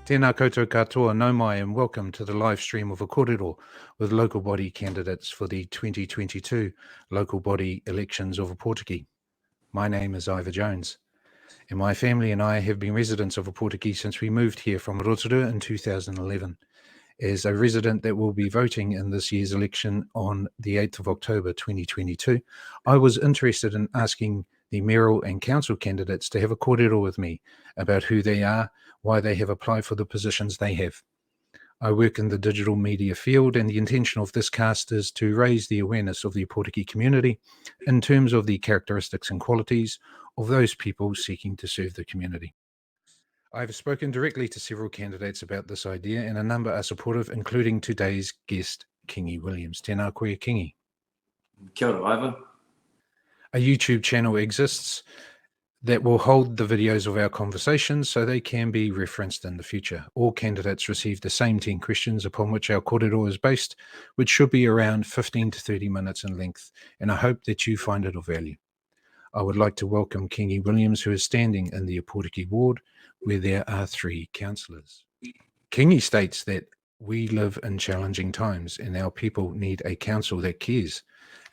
Tēnā koutou katoa no mai, and welcome to the live stream of a kōrero with local body candidates for the 2022 local body elections of Ōpōtiki. My name is Ivor Jones, and my family and I have been residents of Ōpōtiki since we moved here from Rotorua in 2011. As a resident that will be voting in this year's election on the 8th of October 2022, I was interested in asking the mayoral and council candidates to have a kōrero with me about who they are, why they have applied for the positions they have. I work in the digital media field, and the intention of this cast is to raise the awareness of the Ōpōtiki community in terms of the characteristics and qualities of those people seeking to serve the community. I've spoken directly to several candidates about this idea, and a number are supportive, including today's guest, Kingi Williams. Tēnā koe, Kingi. Kia ora, Ivor. A YouTube channel exists that will hold the videos of our conversations so they can be referenced in the future. All candidates receive the same 10 questions upon which our kōrero is based, which should be around 15 to 30 minutes in length, and I hope that you find it of value. I would like to welcome Kingi Williams, who is standing in the Ōpōtiki ward, where there are 3 councillors. Kingi states that we live in challenging times and our people need a council that cares.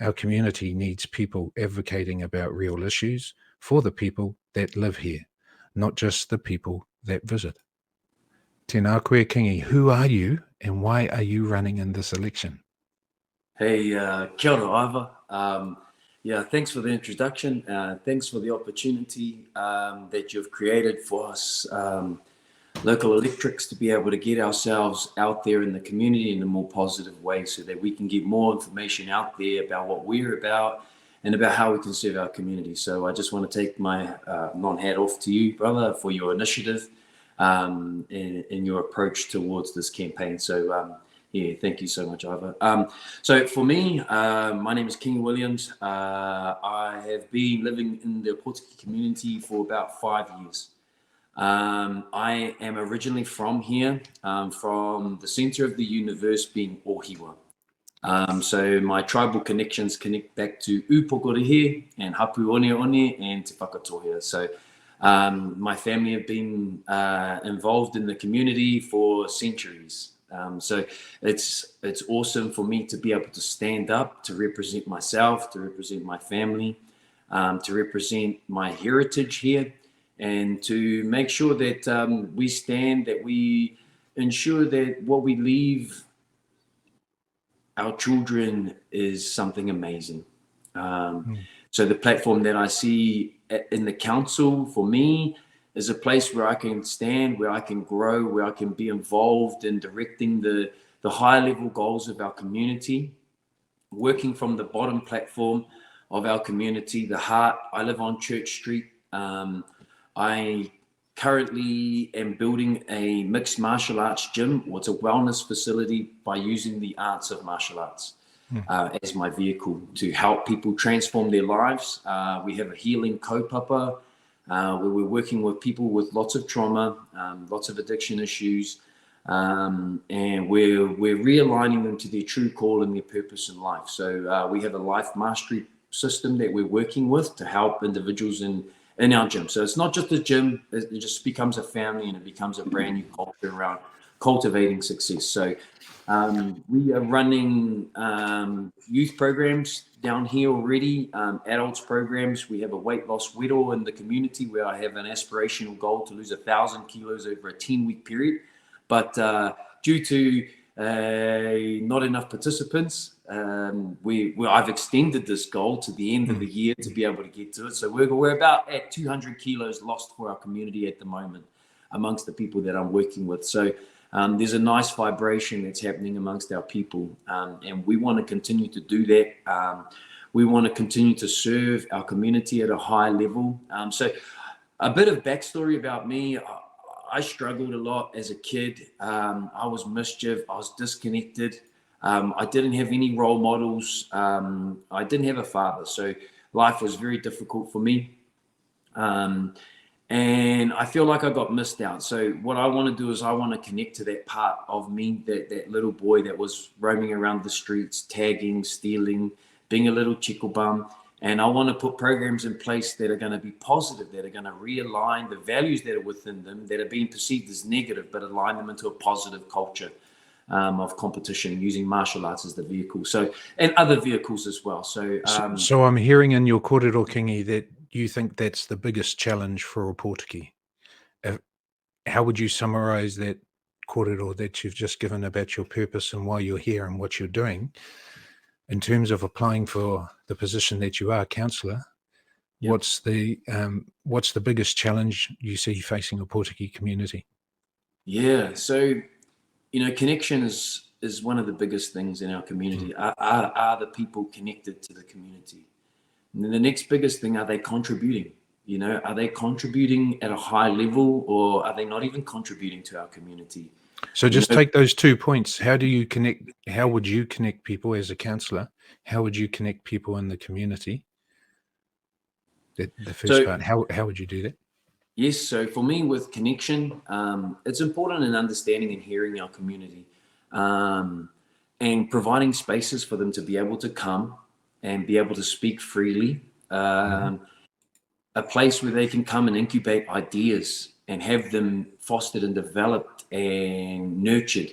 Our community needs people advocating about real issues for the people that live here, not just the people that visit. Tēnā koe, Kingi, who are you and why are you running in this election? Hey, kia ora, Ivor. Yeah, thanks for the introduction. Thanks for the opportunity that you've created for us local electrics to be able to get ourselves out there in the community in a more positive way so that we can get more information out there about what we're about and about how we can serve our community. So I just want to take my non-hat off to you, brother, for your initiative and your approach towards this campaign. So yeah, thank you so much, Ivor. So for me, my name is Kingi Williams. I have been living in the Ōpōtiki community for about 5 years. I am originally from here, from the center of the universe being Ohiwa. So my tribal connections connect back to Ōpōtiki and Hapu One and Te Whakatohea. So my family have been involved in the community for centuries. So it's awesome for me to be able to stand up, to represent myself, to represent my family, to represent my heritage here, and to make sure that we stand, that we ensure that what we leave our children is something amazing. So the platform that I see in the council for me is a place where I can stand, where I can grow, where I can be involved in directing the high level goals of our community, working from the bottom platform of our community, the heart. I live on Church Street. I currently am building a mixed martial arts gym, or it's a wellness facility, by using the arts of martial arts as my vehicle to help people transform their lives. We have a healing kaupapa where we're working with people with lots of trauma, lots of addiction issues, and we're realigning them to their true call and their purpose in life. So we have a life mastery system that we're working with to help individuals in our gym. So it's not just a gym, it just becomes a family and it becomes a brand new culture around cultivating success. So we are running youth programs down here already, adults programs. We have a weight loss whittle in the community where I have an aspirational goal to lose 1,000 kilos over a 10-week period. But due to not enough participants, I've extended this goal to the end of the year to be able to get to it. So we're about at 200 kilos lost for our community at the moment amongst the people that I'm working with. So there's a nice vibration that's happening amongst our people, and we want to continue to do that. We want to continue to serve our community at a high level. So a bit of backstory about me. I struggled a lot as a kid. I was mischief. I was disconnected. I didn't have any role models. I didn't have a father. So life was very difficult for me. And I feel like I got missed out. So what I want to do is I want to connect to that part of me, that little boy that was roaming around the streets, tagging, stealing, being a little chico bum, And I want to put programs in place that are going to be positive, that are going to realign the values that are within them, that are being perceived as negative, but align them into a positive culture of competition, using martial arts as the vehicle. So, and other vehicles as well. So, So I'm hearing in your kōrero, Kingi, that you think that's the biggest challenge for Ōpōtiki. How would you summarize that kōrero that you've just given about your purpose and why you're here and what you're doing in terms of applying for the position that you are, counsellor? Yep. What's the biggest challenge you see facing the Ōpōtiki community? Yeah, so connection is one of the biggest things in our community. Are the people connected to the community? And then the next biggest thing, are they contributing? Are they contributing at a high level, or are they not even contributing to our community? So just take those 2 points. How do you connect? How would you connect people as a counsellor? How would you connect people in the community? The first part, how would you do that? Yes, so for me with connection, it's important in understanding and hearing our community, and providing spaces for them to be able to come and be able to speak freely, a place where they can come and incubate ideas and have them fostered and developed and nurtured.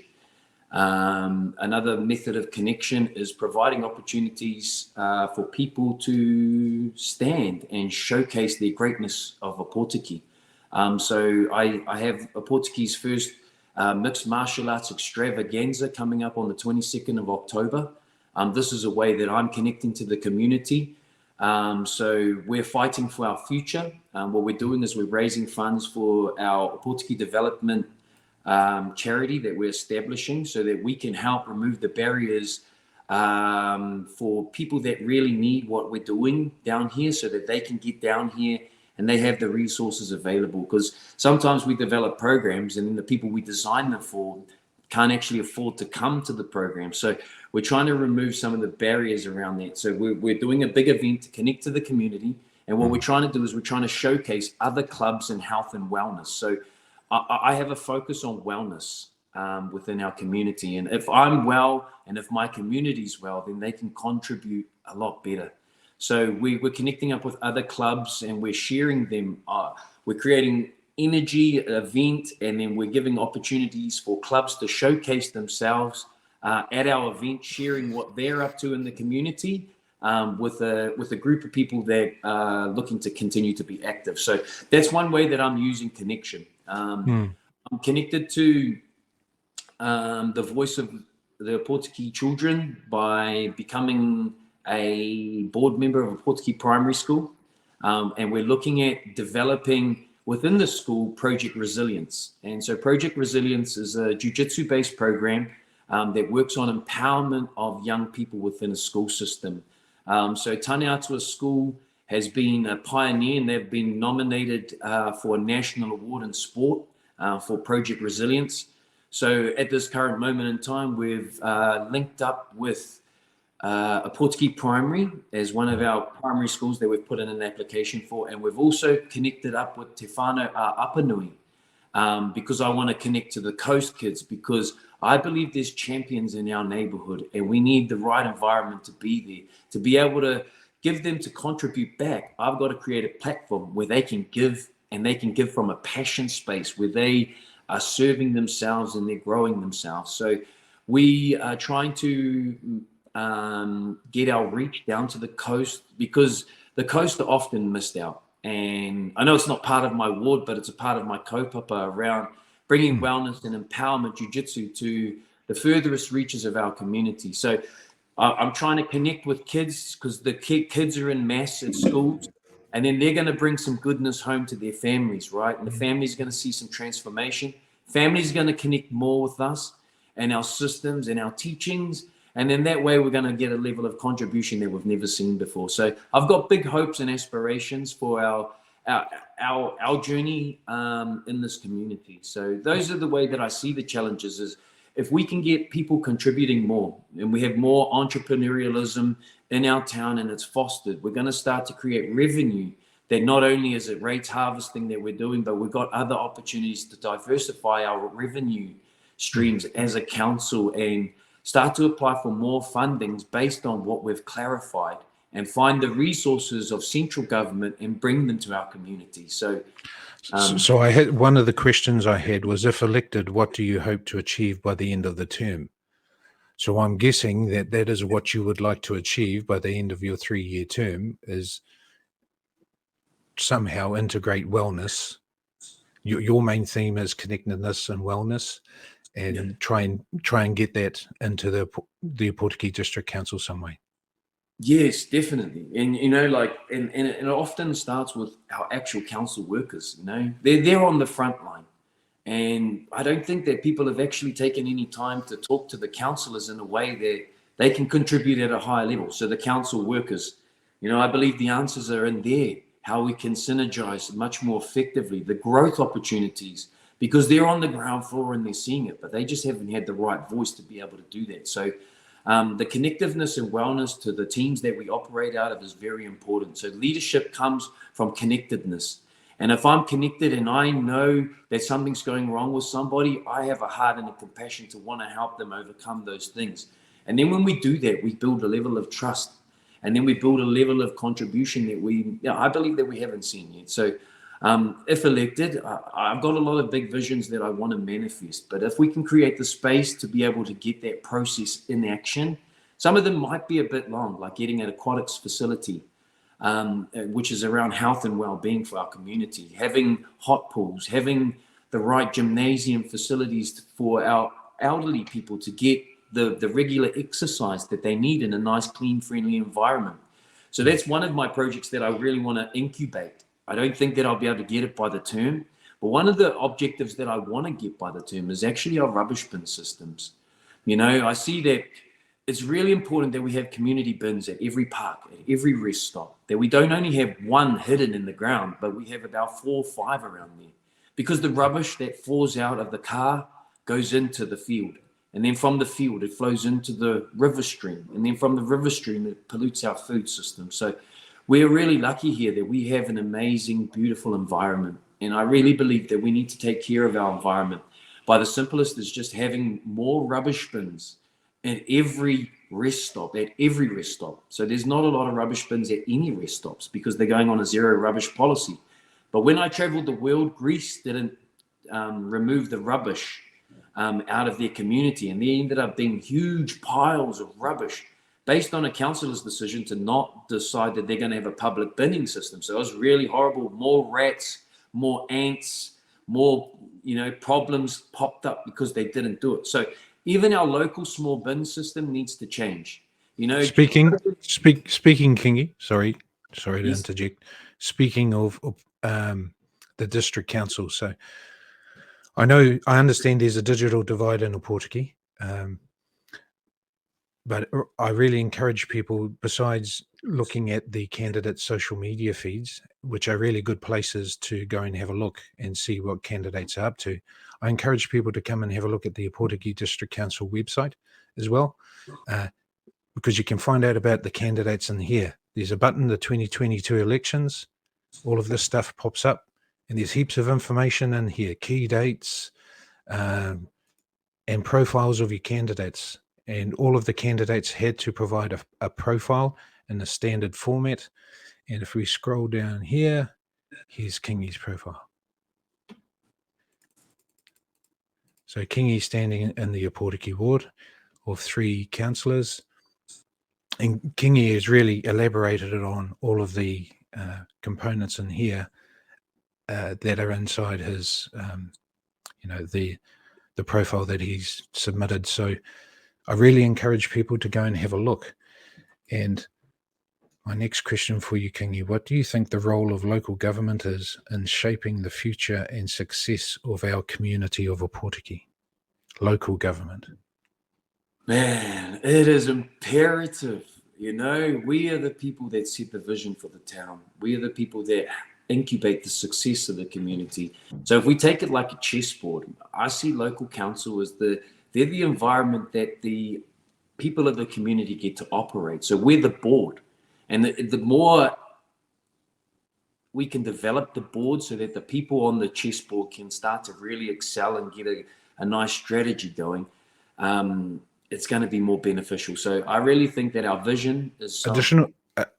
Another method of connection is providing opportunities for people to stand and showcase their greatness of Ōpōtiki. So I have Ōpōtiki's first mixed martial arts extravaganza coming up on the 22nd of October. This is a way that I'm connecting to the community. So we're fighting for our future. What we're doing is we're raising funds for our Ōpōtiki development charity that we're establishing, so that we can help remove the barriers for people that really need what we're doing down here, so that they can get down here and they have the resources available. Because sometimes we develop programs and then the people we design them for can't actually afford to come to the program. So we're trying to remove some of the barriers around that. So we're doing a big event to connect to the community. And what we're trying to do is we're trying to showcase other clubs in health and wellness. So I have a focus on wellness within our community. And if I'm well and if my community's well, then they can contribute a lot better. So we're connecting up with other clubs and we're sharing them. We're creating energy event, and then we're giving opportunities for clubs to showcase themselves at our event, sharing what they're up to in the community with a group of people that are looking to continue to be active. So that's one way that I'm using connection. I'm connected to the voice of the Ōpōtiki children by becoming a board member of Ōpōtiki Primary School. And we're looking at developing within the school Project Resilience. And so Project Resilience is a jiu-jitsu based program that works on empowerment of young people within a school system. So Tāne Atua School has been a pioneer, and they've been nominated for a national award in sport for Project Resilience. So at this current moment in time, we've linked up with Ōpōtiki Primary as one of our primary schools that we've put in an application for. And we've also connected up with Te Whānau Apanui because I want to connect to the coast kids, because I believe there's champions in our neighborhood and we need the right environment to be there, to be able to give them to contribute back. I've got to create a platform where they can give, and they can give from a passion space where they are serving themselves and they're growing themselves. So we are trying to get our reach down to the coast, because the coast are often missed out. And I know it's not part of my ward, but it's a part of my kaupapa around bringing wellness and empowerment jiu-jitsu to the furthest reaches of our community. So I'm trying to connect with kids, because the kids are in mass at schools, and then they're going to bring some goodness home to their families, right? And the family's going to see some transformation. Family's going to connect more with us and our systems and our teachings. And then that way we're going to get a level of contribution that we've never seen before. So I've got big hopes and aspirations for our journey in this community. So those are the way that I see the challenges, is if we can get people contributing more and we have more entrepreneurialism in our town and it's fostered, we're going to start to create revenue that not only is it rates harvesting that we're doing, but we've got other opportunities to diversify our revenue streams as a council and start to apply for more fundings based on what we've clarified and find the resources of central government and bring them to our community. So I had one of the questions I had was, if elected, what do you hope to achieve by the end of the term? So I'm guessing that that is what you would like to achieve by the end of your 3-year term, is somehow integrate wellness. Your main theme is connectedness and wellness, and try and get that into the Ōpōtiki District Council some way. Yes, definitely. And, you know, like, and it often starts with our actual council workers, you know, they're on the front line. And I don't think that people have actually taken any time to talk to the councillors in a way that they can contribute at a higher level. So the council workers, you know, I believe the answers are in there, how we can synergize much more effectively, the growth opportunities, because they're on the ground floor and they're seeing it, but they just haven't had the right voice to be able to do that. So the connectiveness and wellness to the teams that we operate out of is very important. So leadership comes from connectedness. And if I'm connected and I know that something's going wrong with somebody, I have a heart and a compassion to want to help them overcome those things. And then when we do that, we build a level of trust. And then we build a level of contribution that I believe that we haven't seen yet. So if elected, I've got a lot of big visions that I want to manifest. But if we can create the space to be able to get that process in action, some of them might be a bit long, like getting an aquatics facility, which is around health and well-being for our community, having hot pools, having the right gymnasium facilities for our elderly people to get the regular exercise that they need in a nice, clean, friendly environment. So that's one of my projects that I really want to incubate. I don't think that I'll be able to get it by the term, but one of the objectives that I want to get by the term is actually our rubbish bin systems. You know, I see that it's really important that we have community bins at every park, at every rest stop, that we don't only have one hidden in the ground, but we have about 4 or 5 around there. Because the rubbish that falls out of the car goes into the field. And then from the field, it flows into the river stream. And then from the river stream, it pollutes our food system. So we're really lucky here that we have an amazing, beautiful environment. And I really believe that we need to take care of our environment. By the simplest is just having more rubbish bins at every rest stop, So there's not a lot of rubbish bins at any rest stops because they're going on a zero rubbish policy. But when I traveled the world, Greece didn't remove the rubbish out of their community. And there ended up being huge piles of rubbish based on a councillor's decision to not decide that they're going to have a public binning system. So it was really horrible. More rats, more ants, more, you know, problems popped up because they didn't do it. So even our local small bin system needs to change. You know, speaking, Kingi, sorry to Yes. interject. Speaking of the district council, so I understand there's a digital divide in Ōpōtiki, but I really encourage people, besides looking at the candidates' social media feeds, which are really good places to go and have a look and see what candidates are up to, I encourage people to come and have a look at the Ōpōtiki District Council website as well, because you can find out about the candidates in here. There's a button, the 2022 elections, all of this stuff pops up, and there's heaps of information in here, key dates, and profiles of your candidates. And all of the candidates had to provide a profile in a standard format. And if we scroll down here, here's Kingi's profile. So Kingi standing in the Ōpōtiki ward of 3 councillors. And Kingi has really elaborated on all of the components in here that are inside his, you know, the profile that he's submitted. So I really encourage people to go and have a look. And my next question for you, Kingi, what do you think the role of local government is in shaping the future and success of our community of Ōpōtiki? Local government. Man, it is imperative. You know, we are the people that set the vision for the town. We are the people that incubate the success of the community. So if we take it like a chessboard, I see local council as they're the environment that the people of the community get to operate. So we're the board. And the more we can develop the board so that the people on the chessboard can start to really excel and get a nice strategy going, it's going to be more beneficial. So I really think that our vision is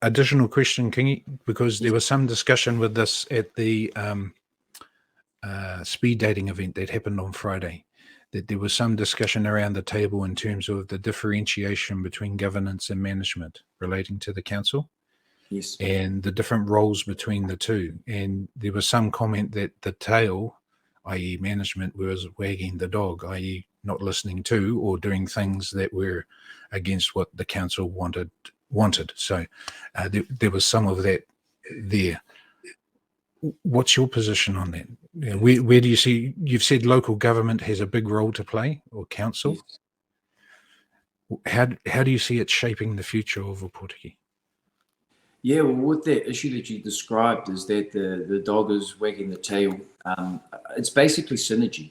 Additional question, Kingi, because there was some discussion with this at the speed dating event that happened on Friday, that there was some discussion around the table in terms of the differentiation between governance and management relating to the council. Yes. And the different roles between the two. And there was some comment that the tail, i.e. management, was wagging the dog, i.e. not listening to or doing things that were against what the council wanted. So there was some of that there. What's your position on that? Where do you see, you've said local government has a big role to play, or council. Yes. How do you see it shaping the future of Ōpōtiki? Yeah, well, with that issue that you described is that the dog is wagging the tail. It's basically synergy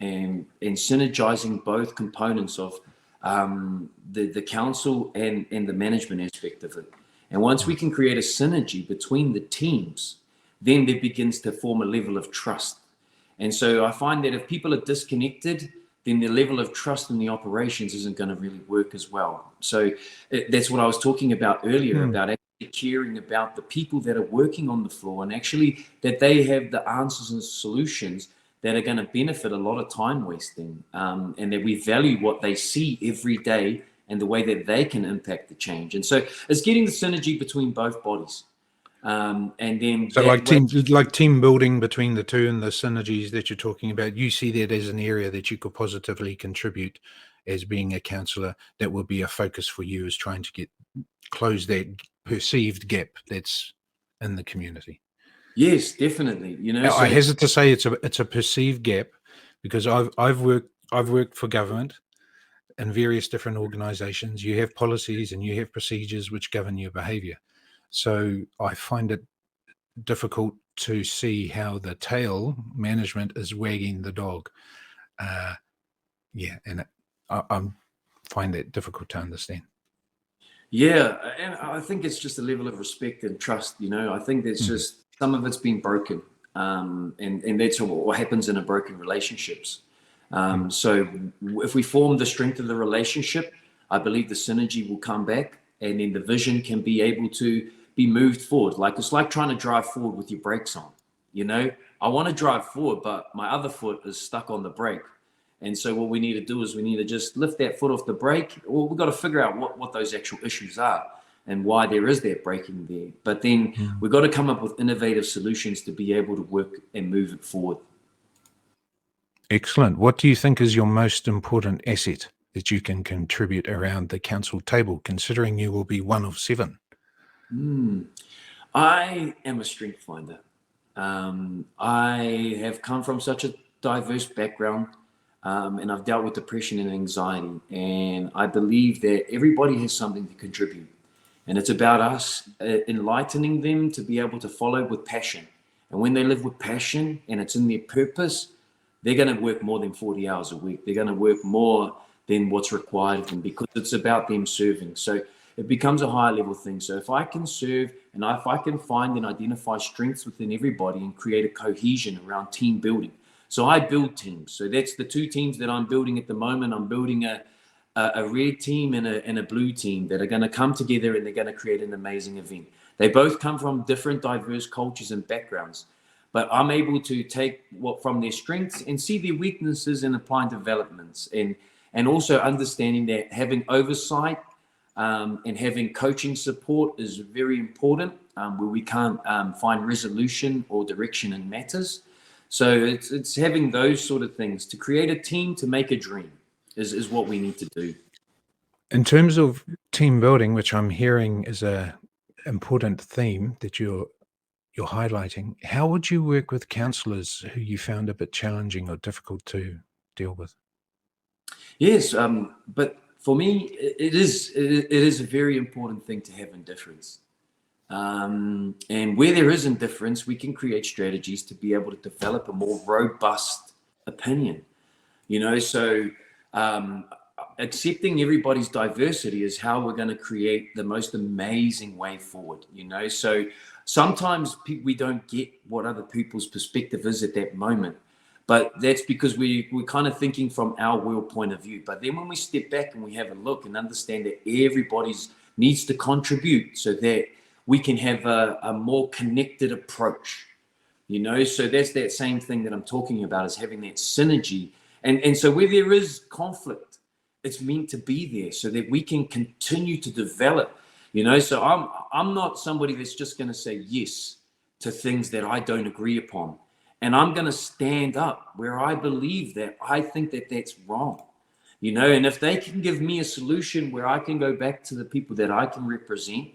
and synergizing both components of the council and the management aspect of it. And once we can create a synergy between the teams, then there begins to form a level of trust. And so I find that if people are disconnected, then the level of trust in the operations isn't going to really work as well. So that's what I was talking about earlier, about actually caring about the people that are working on the floor, and actually that they have the answers and solutions that are going to benefit a lot of time wasting, and that we value what they see every day and the way that they can impact the change. And so it's getting the synergy between both bodies. And then so like team building between the two and the synergies that you're talking about, you see that as an area that you could positively contribute as being a councillor. That will be a focus for you, is trying to close that perceived gap that's in the community. Yes, definitely. I hesitate to say it's a perceived gap, because I've worked for government in various different organizations. You have policies and you have procedures which govern your behavior. So I find it difficult to see how the tail management is wagging the dog. And I find that difficult to understand. Yeah, and I think it's just a level of respect and trust. I think there's just some of it's been broken, and that's what happens in a broken relationships. So if we form the strength of the relationship, I believe the synergy will come back, and then the vision can be able to be moved forward. It's like trying to drive forward with your brakes on. I want to drive forward, but my other foot is stuck on the brake. And so what we need to do is we need to just lift that foot off the brake. Well, we've got to figure out what those actual issues are and why there is that braking there. But then we've got to come up with innovative solutions to be able to work and move it forward. Excellent. What do you think is your most important asset that you can contribute around the council table, considering you will be one of 7? I am a strength finder. I have come from such a diverse background. And I've dealt with depression and anxiety, and I believe that everybody has something to contribute, and it's about us enlightening them to be able to follow with passion. And when they live with passion and it's in their purpose, they're going to work more than 40 hours a week. They're going to work more than what's required of them, because it's about them serving. So it becomes a higher level thing. So if I can serve, and if I can find and identify strengths within everybody and create a cohesion around team building. So I build teams. So that's the 2 teams that I'm building at the moment. I'm building a red team and a blue team that are going to come together, and they're going to create an amazing event. They both come from different diverse cultures and backgrounds, but I'm able to take what from their strengths and see their weaknesses and apply developments, and also understanding that having oversight and having coaching support is very important, where we can't find resolution or direction in matters. So it's having those sort of things to create a team to make a dream is what we need to do. In terms of team building, which I'm hearing is a important theme that you're highlighting, how would you work with councillors who you found a bit challenging or difficult to deal with? Yes, but for me, it is a very important thing to have indifference. And where there is indifference, we can create strategies to be able to develop a more robust opinion. So accepting everybody's diversity is how we're going to create the most amazing way forward. So sometimes we don't get what other people's perspective is at that moment, but that's because we're kind of thinking from our world point of view. But then when we step back and we have a look and understand that everybody's needs to contribute so that we can have a more connected approach. So that's that same thing that I'm talking about, is having that synergy. And so where there is conflict, it's meant to be there so that we can continue to develop. So I'm not somebody that's just going to say yes to things that I don't agree upon. And I'm going to stand up where I believe that I think that that's wrong. And if they can give me a solution where I can go back to the people that I can represent,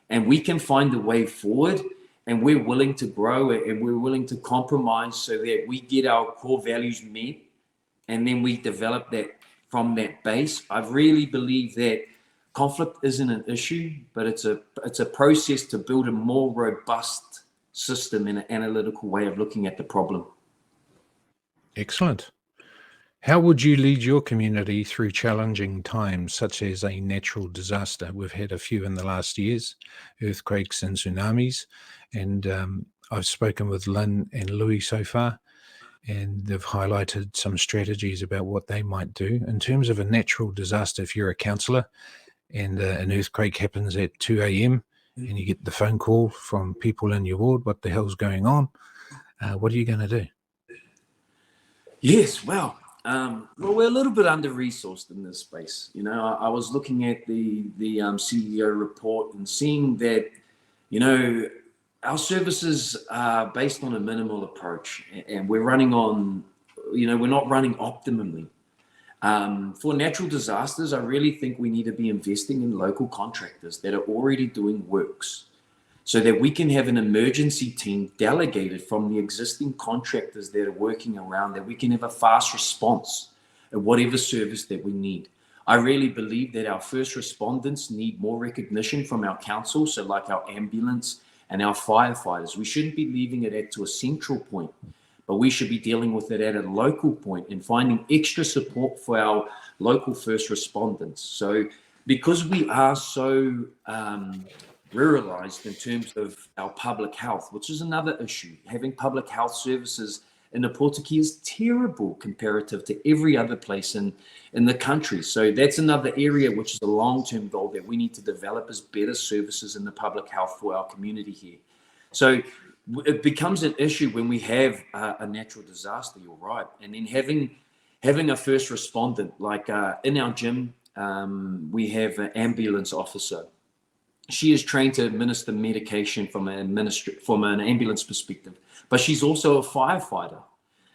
and we can find a way forward, and we're willing to grow and we're willing to compromise so that we get our core values met, and then we develop that from that base. I really believe that conflict isn't an issue, but it's a process to build a more robust system and an analytical way of looking at the problem. Excellent. How would you lead your community through challenging times, such as a natural disaster? We've had a few in the last years, earthquakes and tsunamis, and I've spoken with Lynn and Louis so far, and they've highlighted some strategies about what they might do. In terms of a natural disaster, if you're a councillor and an earthquake happens at 2 a.m. and you get the phone call from people in your ward, what the hell's going on? What are you going to do? Yes, well, we're a little bit under-resourced in this space. I was looking at the CEO report and seeing that, our services are based on a minimal approach, and we're running on, we're not running optimally. For natural disasters, I really think we need to be investing in local contractors that are already doing works, so that we can have an emergency team delegated from the existing contractors that are working around, that we can have a fast response at whatever service that we need. I really believe that our first respondents need more recognition from our council, so like our ambulance and our firefighters. We shouldn't be leaving it to a central point, but we should be dealing with it at a local point and finding extra support for our local first responders. So because we are so ruralized in terms of our public health, which is another issue, having public health services in Ōpōtiki is terrible comparative to every other place in the country. So that's another area which is a long-term goal that we need to develop, is better services in the public health for our community here. So it becomes an issue when we have a natural disaster, you're right. And then having a first respondent, like in our gym, we have an ambulance officer. She is trained to administer medication from an ambulance perspective, but she's also a firefighter.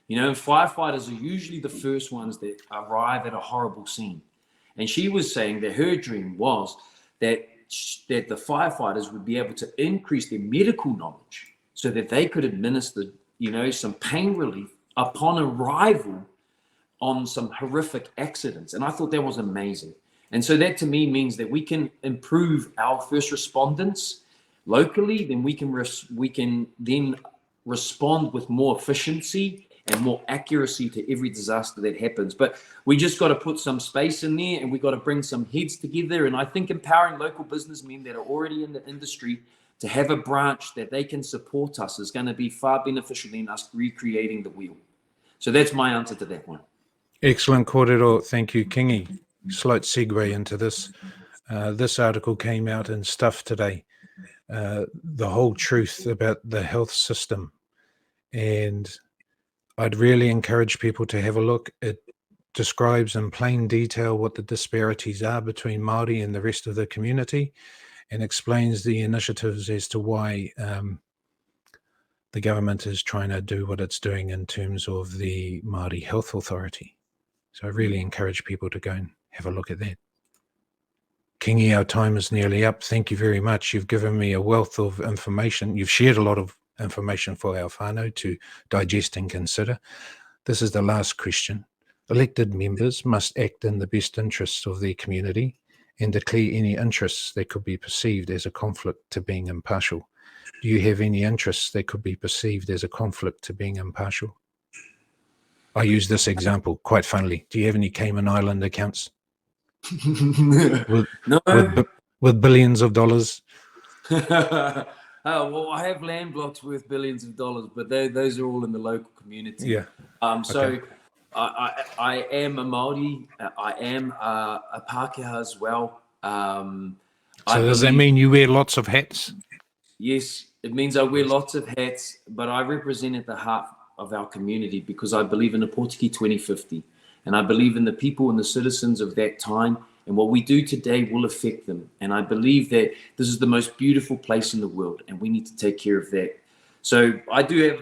Firefighters are usually the first ones that arrive at a horrible scene. And she was saying that her dream was that the firefighters would be able to increase their medical knowledge so that they could administer, some pain relief upon arrival on some horrific accidents. And I thought that was amazing. And so that to me means that we can improve our first respondents locally, then we can then respond with more efficiency and more accuracy to every disaster that happens. But we just got to put some space in there, and we got to bring some heads together. And I think empowering local businessmen that are already in the industry to have a branch that they can support us is going to be far beneficial than us recreating the wheel. So that's my answer to that one. Excellent, Kōrero. Thank you, Kingi. Slight segue into this. This article came out in Stuff today, the whole truth about the health system. And I'd really encourage people to have a look. It describes in plain detail what the disparities are between Māori and the rest of the community, and explains the initiatives as to why the government is trying to do what it's doing in terms of the Māori Health Authority. So I really encourage people to go and have a look at that. Kingi, our time is nearly up. Thank you very much. You've given me a wealth of information. You've shared a lot of information for our whānau to digest and consider. This is the last question. Elected members must act in the best interests of their community and declare any interests that could be perceived as a conflict to being impartial. Do you have any interests that could be perceived as a conflict to being impartial? I use this example quite funnily. Do you have any Cayman Island accounts? with billions of dollars? Well, I have land blocks worth billions of dollars, but those are all in the local community. Yeah. So Okay. I am a Māori. I am a Pākehā as well. So does that mean you wear lots of hats? Yes, it means I wear lots of hats, but I represent at the heart of our community because I believe in Ōpōtiki 2050. And I believe in the people and the citizens of that time. And what we do today will affect them. And I believe that this is the most beautiful place in the world. And we need to take care of that. So I do have,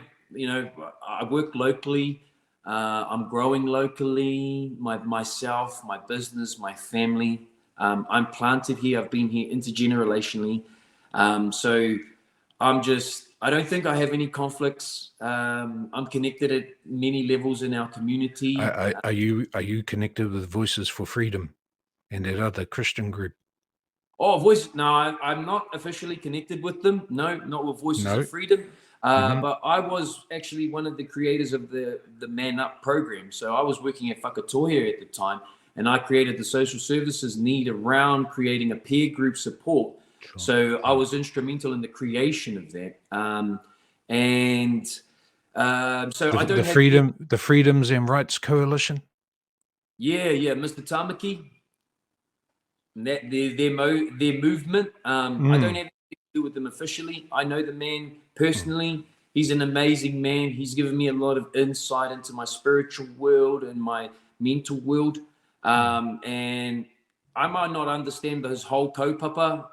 I work locally. I'm growing locally, myself, my business, my family. I'm planted here. I've been here intergenerationally. So I don't think I have any conflicts. I'm connected at many levels in our community. Are you connected with Voices for Freedom and that other Christian group? Oh, no, I'm not officially connected with them. No, not with Voices of Freedom. But I was actually one of the creators of the Man Up program. So I was working at Whakatohea at the time, and I created the social services need around creating a peer group support. Sure. So I was instrumental in the creation of that. So I don't the Freedoms and Rights Coalition. Yeah, Mr. Tamaki. That their movement. I don't have anything to do with them officially. I know the man personally. He's an amazing man. He's given me a lot of insight into my spiritual world and my mental world. And I might not understand his whole kaupapa,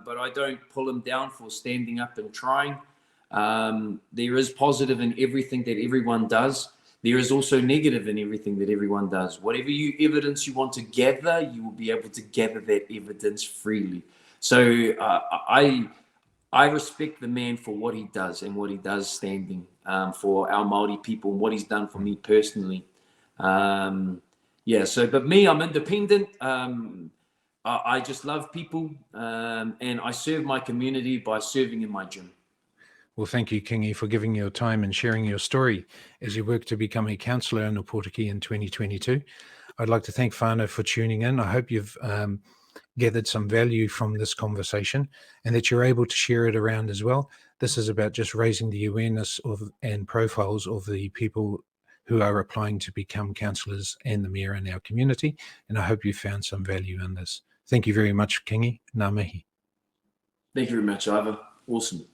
but I don't pull him down for standing up and trying. There is positive in everything that everyone does. There is also negative in everything that everyone does. Whatever evidence you want to gather, you will be able to gather that evidence freely. So I respect the man for what he does and what he does standing for our Māori people and what he's done for me personally. But me, I'm independent. I just love people and I serve my community by serving in my gym. Well, thank you, Kingi, for giving your time and sharing your story as you work to become a councillor in Ōpōtiki in 2022. I'd like to thank whānau for tuning in. I hope you've gathered some value from this conversation and that you're able to share it around as well. This is about just raising the awareness of and profiles of the people who are applying to become councillors and the mayor in our community. And I hope you found some value in this. Thank you very much, Kingi. Ngā mihi. Thank you very much, Ivor. Awesome.